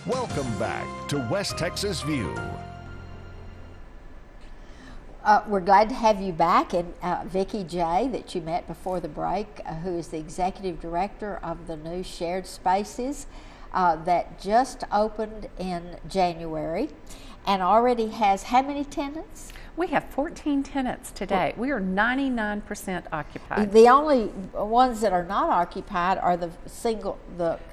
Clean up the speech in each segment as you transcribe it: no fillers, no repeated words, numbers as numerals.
Welcome back to West Texas View. We're glad to have you back, and Vicki J, that you met before the break, who is the executive director of the new shared spaces that just opened in January and already has how many tenants? We have 14 tenants today. We are 99% occupied. The only ones that are not occupied are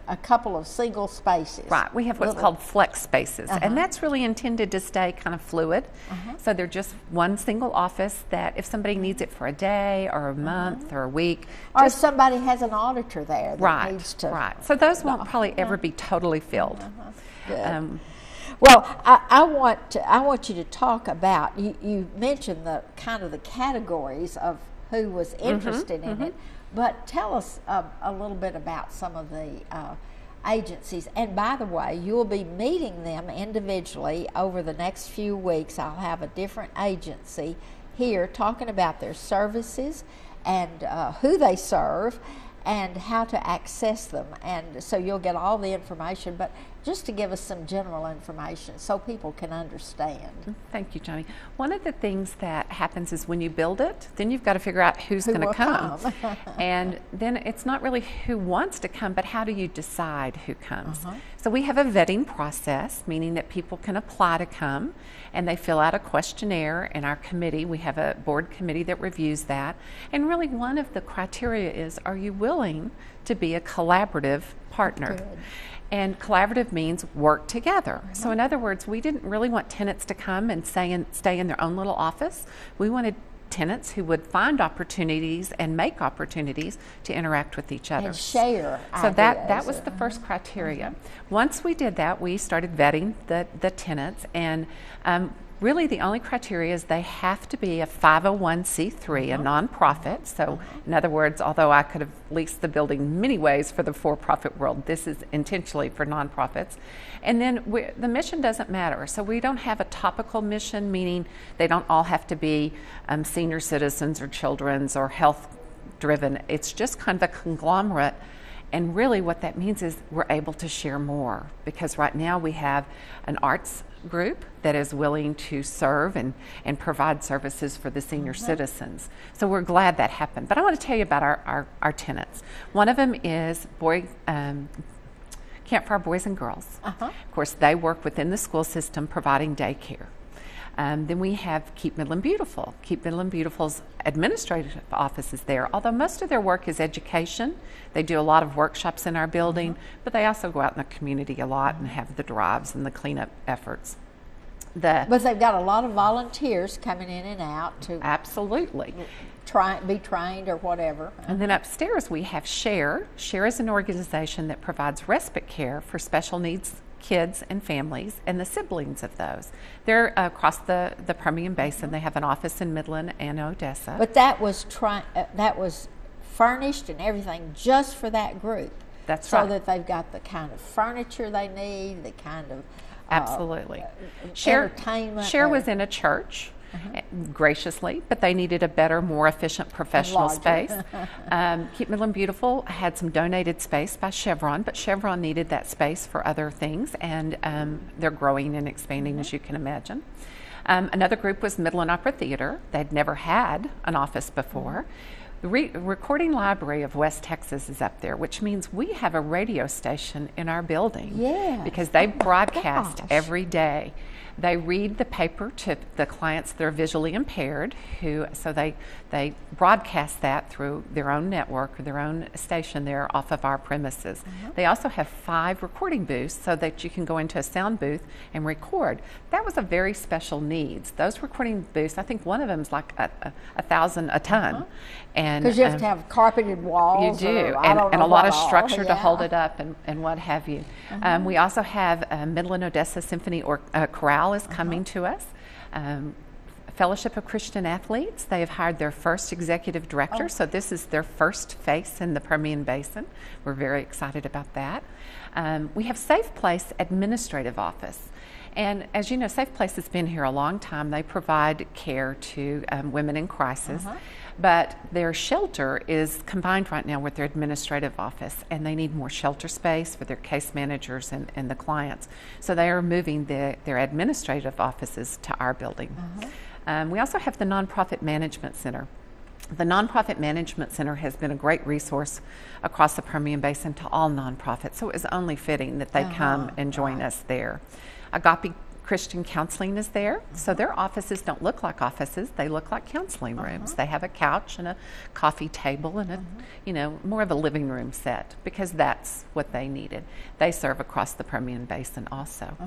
a couple of single spaces. Right. We have what's called flex spaces, and that's really intended to stay kind of fluid. So they're just one single office that if somebody needs it for a day or a month or a week. Or if somebody has an auditor there that needs to. Right. So those won't probably ever be totally filled. Good. Well, I want you to talk about, you mentioned the kind of the categories of who was interested in it, but tell us a little bit about some of the agencies. And by the way, you'll be meeting them individually over the next few weeks. I'll have a different agency here talking about their services and who they serve and how to access them, and so you'll get all the information, but just to give us some general information so people can understand. Thank you, Johnny. One of the things that happens is when you build it, then you've got to figure out who's going to come. And then it's not really who wants to come, but how do you decide who comes? So we have a vetting process, meaning that people can apply to come, and they fill out a questionnaire in our committee. We have a board committee that reviews that. And really one of the criteria is, are you willing to be a collaborative partner? Good. And collaborative means work together. So in other words, we didn't really want tenants to come and stay in their own little office. We wanted tenants who would find opportunities and make opportunities to interact with each other. And share So ideas. that was the first criteria. Once we did that, we started vetting the tenants, and really the only criteria is they have to be a 501c3, a nonprofit. So in other words, although I could have leased the building many ways for the for-profit world, this is intentionally for nonprofits. And then the mission doesn't matter. So we don't have a topical mission, meaning they don't all have to be senior citizens or children's or health driven. It's just kind of a conglomerate. And really what that means is we're able to share more, because right now we have an arts group that is willing to serve and provide services for the senior citizens. So we're glad that happened. But I want to tell you about our tenants. One of them is Campfire Boys and Girls. Of course, they work within the school system providing daycare. Then we have Keep Midland Beautiful. Keep Midland Beautiful's administrative office is there, although most of their work is education. They do a lot of workshops in our building, but they also go out in the community a lot and have the drives and the cleanup efforts. But they've got a lot of volunteers coming in and out to absolutely be trained or whatever. And then upstairs we have Share. Share is an organization that provides respite care for special needs kids and families and the siblings of those. They're across the Permian Basin. They have an office in Midland and Odessa. But that was furnished and everything just for that group. That's right. So that they've got the kind of furniture they need, the kind of absolutely entertainment. Share was in a church. Graciously, but they needed a better, more efficient professional space. Keep Midland Beautiful had some donated space by Chevron, but Chevron needed that space for other things, and they're growing and expanding, as you can imagine. Another group was Midland Opera Theater. They'd never had an office before. The Recording Library of West Texas is up there, which means we have a radio station in our building. Yeah. Because they broadcast every day. They read the paper to the clients that are visually impaired, so they broadcast that through their own network or their own station there off of our premises. They also have 5 recording booths so that you can go into a sound booth and record. That was a very special needs. Those recording booths, I think one of them is like $1,000 a ton. Because you have to have carpeted walls. You do, and a lot of structure to hold it up and what have you. We also have Midland Odessa Symphony Chorale is coming to us. Fellowship of Christian Athletes. They have hired their first executive director, so this is their first face in the Permian Basin. We're very excited about that. We have Safe Place Administrative Office. And as you know, Safe Place has been here a long time. They provide care to women in crisis, but their shelter is combined right now with their administrative office, and they need more shelter space for their case managers and the clients. So they are moving their administrative offices to our building. We also have the Nonprofit Management Center. The Nonprofit Management Center has been a great resource across the Permian Basin to all nonprofits, so it was only fitting that they come and join us there. Agape Christian Counseling is there, so their offices don't look like offices, they look like counseling rooms. They have a couch and a coffee table and a, more of a living room set, because that's what they needed. They serve across the Permian Basin also.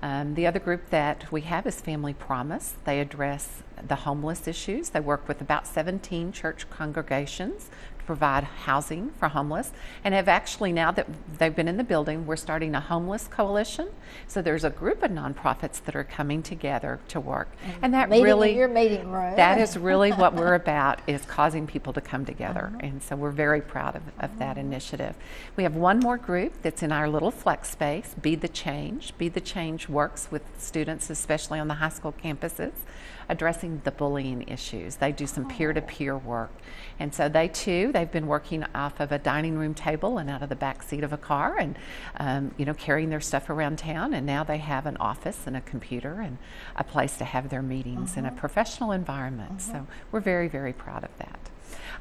The other group that we have is Family Promise. They address the homeless issues. They work with about 17 church congregations to provide housing for homeless, and have actually, now that they've been in the building, we're starting a homeless coalition. So there's a group of nonprofits that are coming together to work, and that really, in your meeting room. That is really what we're about, is causing people to come together, and so we're very proud of that initiative. We have one more group that's in our little flex space, Be the Change. Be the Change works with students, especially on the high school campuses, addressing the bullying issues. They do some peer-to-peer work, and so they've been working off of a dining room table and out of the back seat of a car, and carrying their stuff around town, and now they have an office and a computer and a place to have their meetings in a professional environment. So we're very, very proud of that.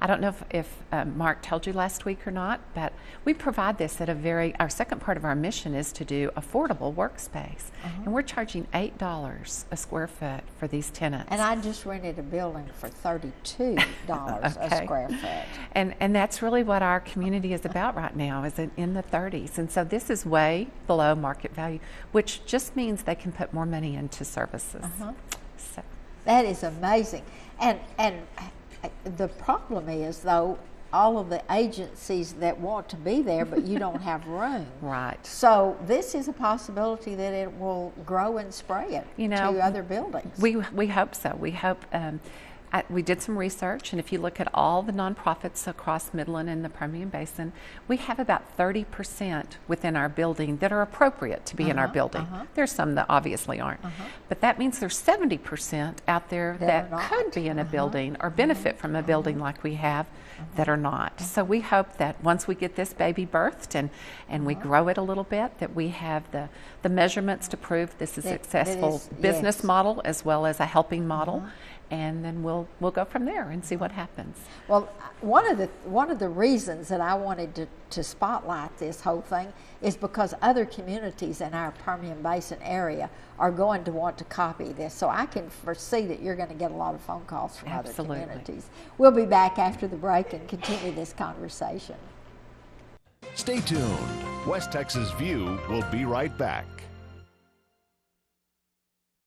I don't know if Mark told you last week or not, but we provide this at our second part of our mission is to do affordable workspace. And we're charging $8 a square foot for these tenants. And I just rented a building for $32 a square foot. And that's really what our community is about right now, is in the 30s. And so this is way below market value, which just means they can put more money into services. So. That is amazing. And the problem is, though, all of the agencies that want to be there, but you don't have room. Right. So this is a possibility that it will grow and spread to other buildings. We hope so. We hope. We did some research, and if you look at all the nonprofits across Midland and the Permian Basin, we have about 30% within our building that are appropriate to be in our building. There's some that obviously aren't, but that means there's 70% out there that could be in a building or benefit from a building like we have that are not. So we hope that once we get this baby birthed and we grow it a little bit, that we have the measurements to prove this is a successful business model as well as a helping model. And then we'll go from there and see what happens. Well, one of the reasons that I wanted to spotlight this whole thing is because other communities in our Permian Basin area are going to want to copy this. So I can foresee that you're going to get a lot of phone calls from other communities. We'll be back after the break and continue this conversation. Stay tuned. West Texas View will be right back.